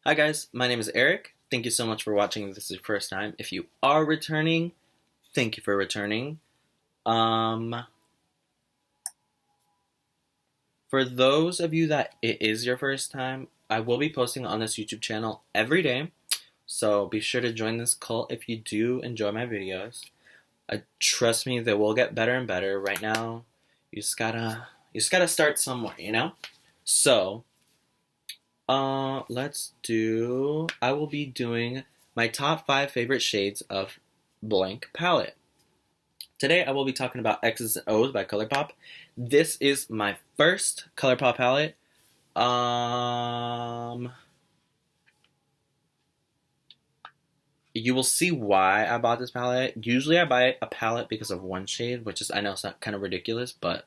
Hi guys, my name is Eric. Thank you so much for watching if this is your first time. If you are returning, thank you for returning. Um, for those of you that it is your first time, I will be posting on this YouTube channel every day. So be sure to join this cult if you do enjoy my videos. Trust me, they will get better and better. Right now, you just gotta start somewhere, you know? So, let's do. I will be doing my top 5 favorite shades of blank palette. Today I will be talking about Exes and Ohs by ColourPop. This is my first ColourPop palette. Um, you will see why I bought this palette. Usually I buy a palette because of one shade, which is I know it's not kind of ridiculous, but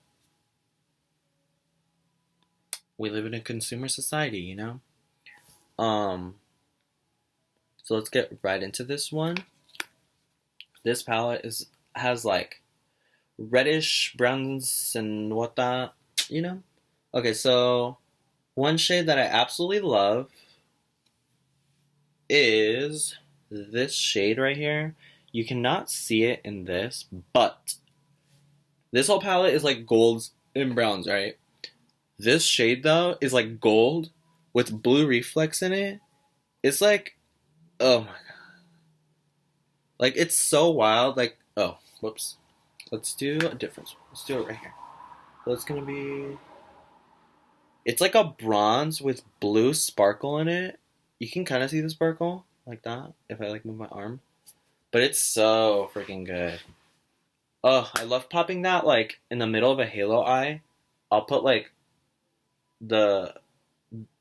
we live in a consumer society, you know. Um, so let's get right into this one. This palette has like reddish browns and whatnot, you know. Okay, so one shade that I absolutely love is this shade right here. You cannot see it in this, but this whole palette is like golds and browns, right? This shade though is like gold with blue reflex in it. It's like, oh my god. Like it's so wild. Like, oh, whoops. Let's do a different one. Let's do it right here. So it's gonna be, it's like a bronze with blue sparkle in it. You can kind of see the sparkle like that if I like move my arm. But it's so freaking good. Oh, I love popping that like in the middle of a halo eye. I'll put like the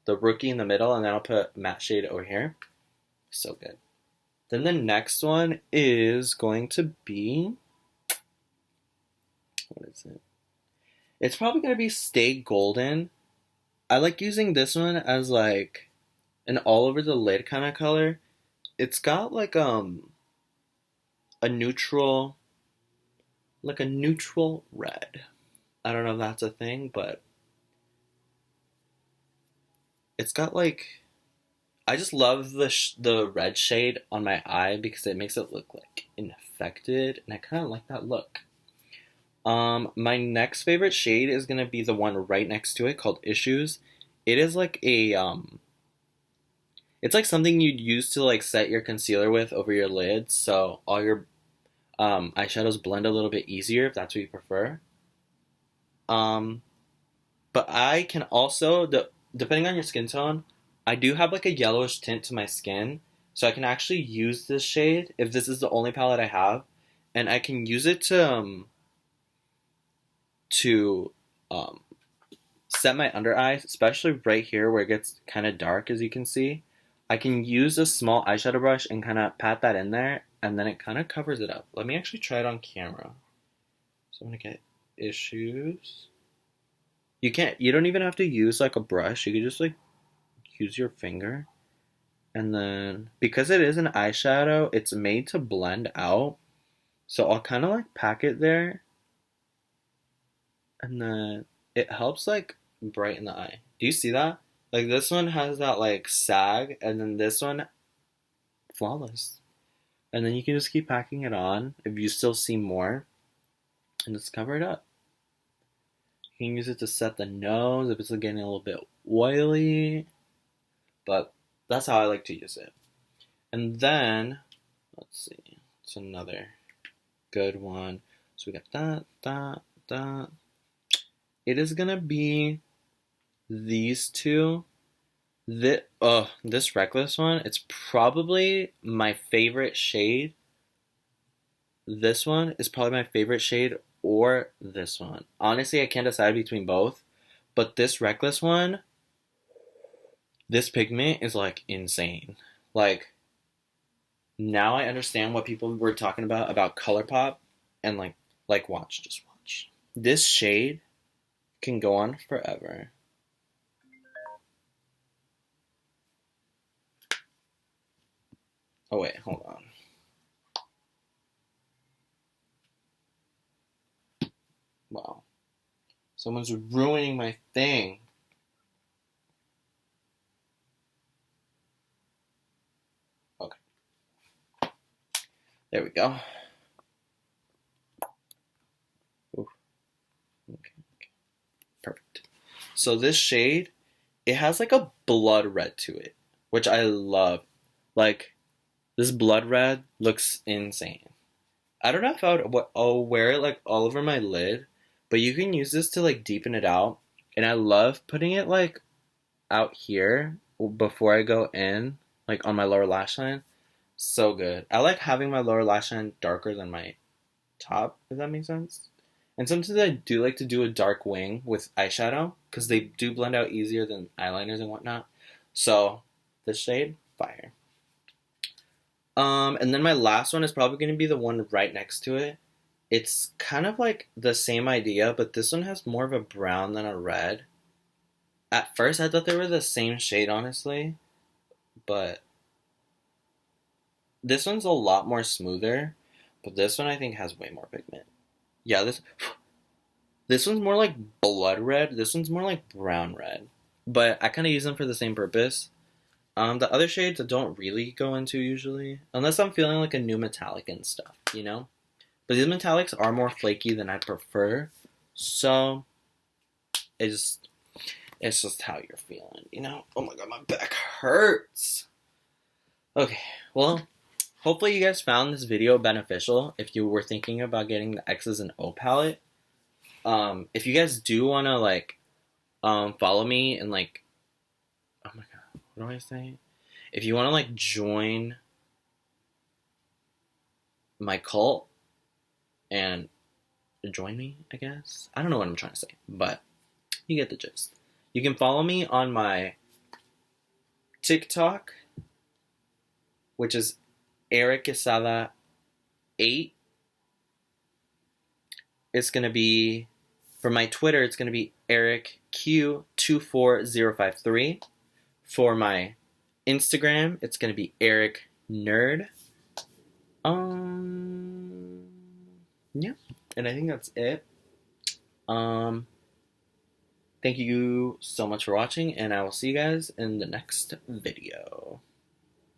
the rookie in the middle, and then I'll put matte shade over here. So good. Then the next one is going to be, what is it? It's probably gonna be Stay Golden. I like using this one as like an all over the lid kind of color. It's got like a neutral, like a neutral red. I don't know if that's a thing, but it's got like, I just love the red shade on my eye because it makes it look like infected, and I kind of like that look. My next favorite shade is gonna be the one right next to it called Issues. It is like it's like something you'd use to like set your concealer with over your lids, so all your eyeshadows blend a little bit easier if that's what you prefer. Um, but I can also, depending on your skin tone, I do have like a yellowish tint to my skin, so I can actually use this shade if this is the only palette I have, and I can use it to um, set my under eyes, especially right here where it gets kind of dark, as you can see. I can use a small eyeshadow brush and kind of pat that in there, and then it kind of covers it up. Let me actually try it on camera. So I'm gonna get Issues. You don't even have to use like a brush. You can just like use your finger. And then because it is an eyeshadow, it's made to blend out. So I'll kind of like pack it there, and then it helps like brighten the eye. Do you see that? Like this one has that like sag, and then this one flawless. And then you can just keep packing it on if you still see more, and just cover it up. You can use it to set the nose if it's getting a little bit oily, but that's how I like to use it. And then, let's see, it's another good one. So we got that. It is gonna be these two. This Reckless one, it's probably my favorite shade. This one is probably my favorite shade, or this one. Honestly, I can't decide between both. But this Reckless one, this pigment is like insane. Like, now I understand what people were talking about ColourPop, and like watch, just watch. This shade can go on forever. Oh wait, hold on. Wow. Someone's ruining my thing. There we go. Ooh. Okay. Perfect. So this shade, it has like a blood red to it, which I love. Like, this blood red looks insane. I don't know if I'll wear it like all over my lid, but you can use this to like deepen it out. And I love putting it like out here before I go in, like on my lower lash line. So good. I like having my lower lash line darker than my top, if that makes sense. And sometimes I do like to do a dark wing with eyeshadow because they do blend out easier than eyeliners and whatnot. So this shade, fire. And then my last one is probably going to be the one right next to it. It's kind of like the same idea, but this one has more of a brown than a red. At first, I thought they were the same shade, honestly, but this one's a lot more smoother, but this one I think has way more pigment. Yeah, this one's more like blood red. This one's more like brown red, but I kind of use them for the same purpose. The other shades I don't really go into usually, unless I'm feeling like a new metallic and stuff, you know? But these metallics are more flaky than I prefer, so it's just how you're feeling, you know? Oh my god, my back hurts! Okay, well, hopefully you guys found this video beneficial if you were thinking about getting the Exes and Oh palette. If you guys do want to, like, follow me and, like, oh my god, what do I say? If you want to, like, join my cult and join me, I guess. I don't know what I'm trying to say, but you get the gist. You can follow me on my TikTok, which is Eric Quezada 8. It's going to be, for my Twitter, it's going to be Eric Q24053. For my Instagram, it's going to be Eric Nerd. Yeah, and I think that's it. Thank you so much for watching, and I will see you guys in the next video.